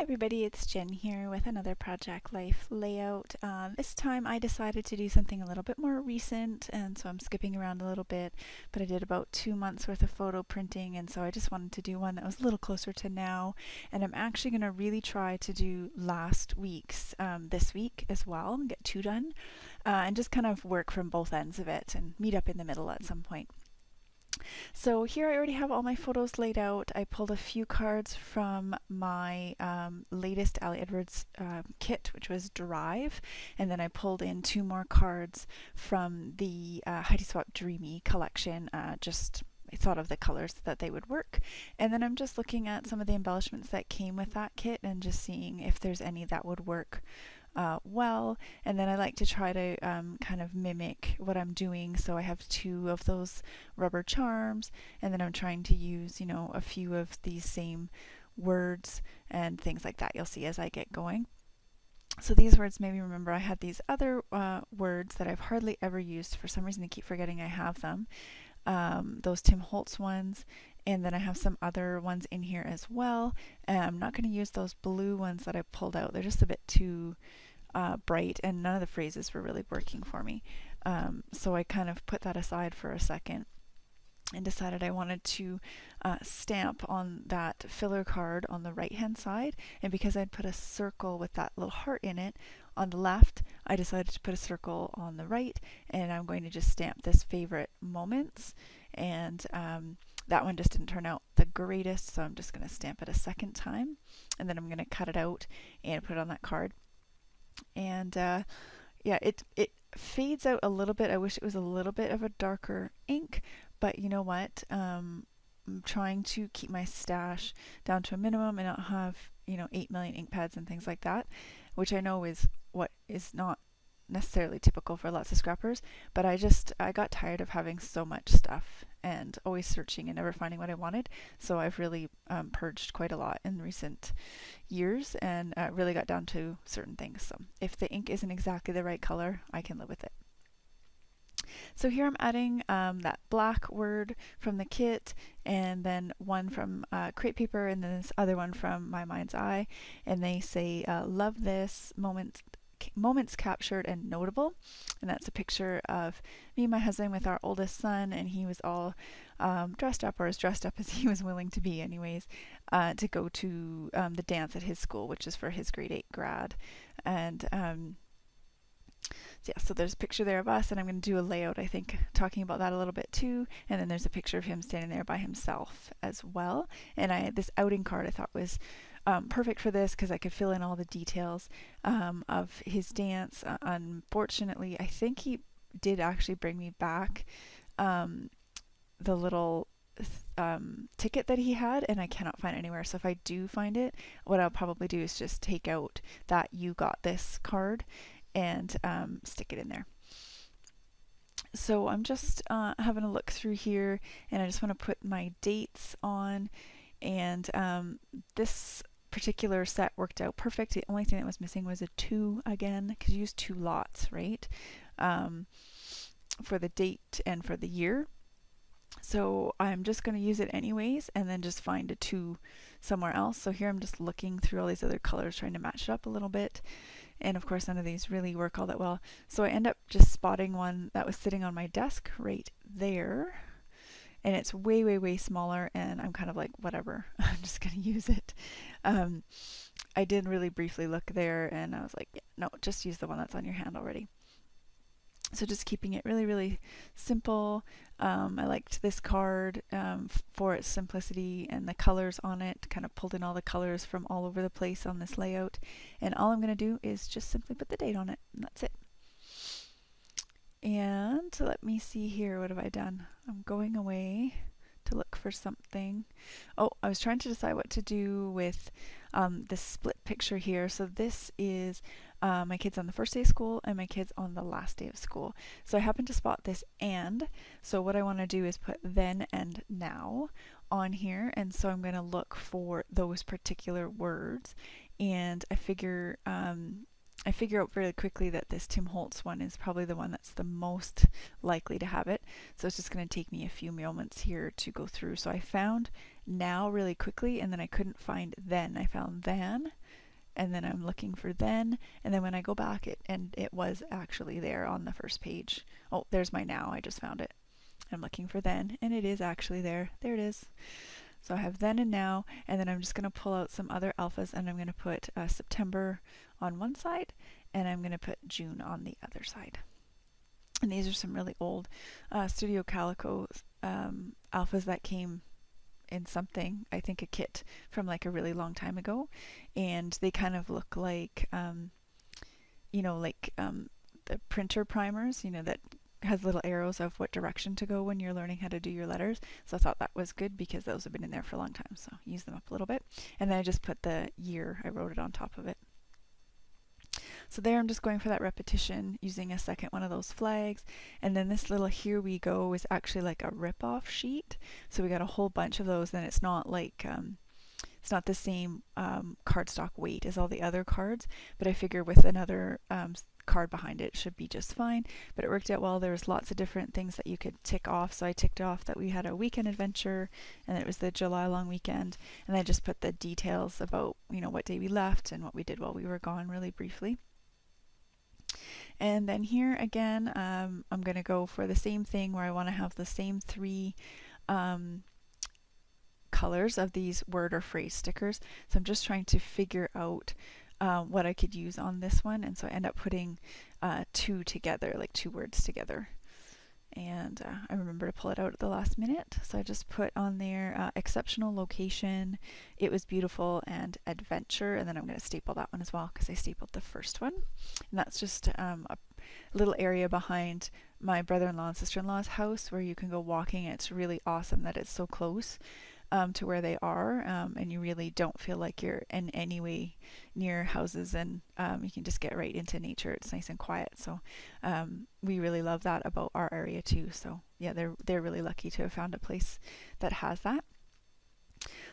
Everybody, it's Jen here with another Project Life layout. This time I decided to do something a little bit more recent, and so I'm skipping around a little bit, but I did about 2 months worth of photo printing, and so I just wanted to do one that was a little closer to now, and I'm actually going to really try to do last week's this week as well and get two done, and just kind of work from both ends of it and meet up in the middle at some point. So here I already have all my photos laid out. I pulled a few cards from my latest Ali Edwards kit, which was Drive, and then I pulled in two more cards from the Heidi Swapp Dreamy collection. I thought of the colors that they would work, and then I'm just looking at some of the embellishments that came with that kit and just seeing if there's any that would work well. And then I like to try to kind of mimic what I'm doing, so I have two of those rubber charms, and then I'm trying to use, a few of these same words and things like that you'll see as I get going. So these words, maybe remember I had these other words that I've hardly ever used. For some reason I keep forgetting I have them. Those Tim Holtz ones, and then I have some other ones in here as well. I'm not going to use those blue ones that I pulled out. They're just a bit too bright, and none of the phrases were really working for me. So I kind of put that aside for a second and decided I wanted to stamp on that filler card on the right hand side, and because I'd put a circle with that little heart in it on the left, I decided to put a circle on the right, and I'm going to just stamp this favorite moments, and that one just didn't turn out the greatest, so I'm just going to stamp it a second time, and then I'm going to cut it out and put it on that card. And yeah, it fades out a little bit. I wish it was a little bit of a darker ink, but you know what? I'm trying to keep my stash down to a minimum and not have 8 million ink pads and things like that, which I know is what is not necessarily typical for lots of scrappers, but I got tired of having so much stuff and always searching and never finding what I wanted. So I've really purged quite a lot in recent years, and really got down to certain things. So if the ink isn't exactly the right color, I can live with it. So here I'm adding that black word from the kit, and then one from crepe paper, and then this other one from My Mind's Eye, and they say love this moments captured and notable, and that's a picture of me and my husband with our oldest son, and he was all dressed up, or as dressed up as he was willing to be anyways, to go to the dance at his school, which is for his grade 8 grad. And yeah, so there's a picture there of us, and I'm going to do a layout, I think, talking about that a little bit too. And then there's a picture of him standing there by himself as well. And this outing card I thought was perfect for this because I could fill in all the details of his dance. Unfortunately, I think he did actually bring me back the little ticket that he had, and I cannot find it anywhere. So if I do find it, what I'll probably do is just take out that "you got this" card and stick it in there. So I'm just having a look through here, and I just want to put my dates on, and this particular set worked out perfect. The only thing that was missing was a 2 again, because you use 2 lots, right, for the date and for the year. So I'm just going to use it anyways, and then just find a 2 somewhere else. So here I'm just looking through all these other colors, trying to match it up a little bit. And of course, none of these really work all that well. So I end up just spotting one that was sitting on my desk right there. And it's way, way, way smaller. And I'm kind of like, whatever, I'm just going to use it. I did really briefly look there, and I was like, yeah, no, just use the one that's on your hand already. So just keeping it really, really simple. I liked this card for its simplicity, and the colors on it, kind of pulled in all the colors from all over the place on this layout. And all I'm going to do is just simply put the date on it, and that's it. And let me see here, what have I done? I'm going away to look for something. Oh, I was trying to decide what to do with this split picture here. So this is my kids on the first day of school and my kids on the last day of school. So I happened to spot this "and." So what I want to do is put "then" and "now" on here. And so I'm going to look for those particular words. And I figure out really quickly that this Tim Holtz one is probably the one that's the most likely to have it. So it's just going to take me a few moments here to go through. So I found "now" really quickly, and then I couldn't find "then." I found "than," and then I'm looking for then, and then when I go back, it was actually there on the first page. Oh, there's my now. I just found it. I'm looking for then, and it is actually there. There it is. So I have then and now, and then I'm just going to pull out some other alphas, and I'm going to put September on one side, and I'm going to put June on the other side. And these are some really old Studio Calico alphas that came in something, I think a kit from like a really long time ago, and they kind of look like, the printer primers, that has little arrows of what direction to go when you're learning how to do your letters. So I thought that was good because those have been in there for a long time, so use them up a little bit. And then I just put the year, I wrote it on top of it. So there I'm just going for that repetition using a second one of those flags. And then this little here we go is actually like a rip-off sheet. So we got a whole bunch of those, and it's not like, it's not the same cardstock weight as all the other cards, but I figure with another card behind it should be just fine. But it worked out well. There was lots of different things that you could tick off. So I ticked off that we had a weekend adventure, and it was the July long weekend, and I just put the details about what day we left and what we did while we were gone really briefly. And then here again, I'm going to go for the same thing where I want to have the same three colors of these word or phrase stickers. So I'm just trying to figure out what I could use on this one, and so I end up putting two together, like two words together. And I remember to pull it out at the last minute, so I just put on there exceptional location, it was beautiful, and adventure, and then I'm going to staple that one as well because I stapled the first one. And that's just a little area behind my brother-in-law and sister-in-law's house where you can go walking. It's really awesome that it's so close to where they are, and you really don't feel like you're in any way near houses, and you can just get right into nature. It's nice and quiet, so we really love that about our area too. So yeah, they're really lucky to have found a place that has that.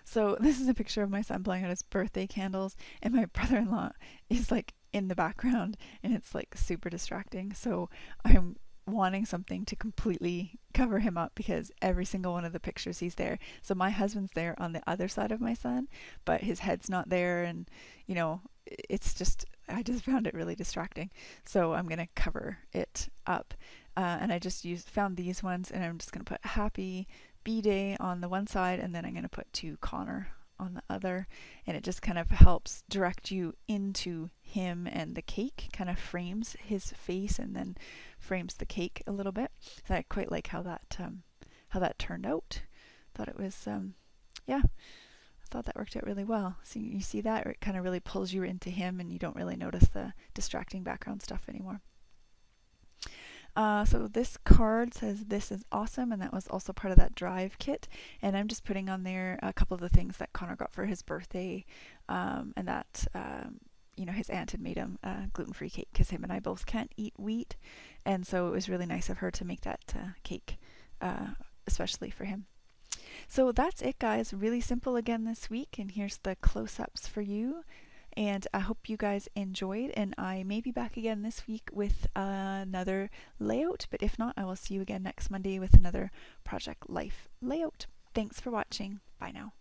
So this is a picture of my son playing on his birthday candles, and my brother-in-law is like in the background, and it's like super distracting. So I'm wanting something to completely cover him up because every single one of the pictures he's there. So my husband's there on the other side of my son, but his head's not there, and it's just, I just found it really distracting. So I'm gonna cover it up, and I just found these ones, and I'm just gonna put Happy B-Day on the one side, and then I'm gonna put to Connor on the other, and it just kind of helps direct you into him, and the cake kind of frames his face and then frames the cake a little bit. So I quite like how that turned out. Thought it was I thought that worked out really well. So you see that, or it kind of really pulls you into him, and you don't really notice the distracting background stuff anymore. So this card says "This is awesome," and that was also part of that drive kit. And I'm just putting on there a couple of the things that Connor got for his birthday, and that his aunt had made him a gluten-free cake because him and I both can't eat wheat, and so it was really nice of her to make that cake especially for him. So that's it, guys. Really simple again this week, and here's the close-ups for you. And I hope you guys enjoyed, and I may be back again this week with another layout, but if not, I will see you again next Monday with another Project Life layout. Thanks for watching. Bye now.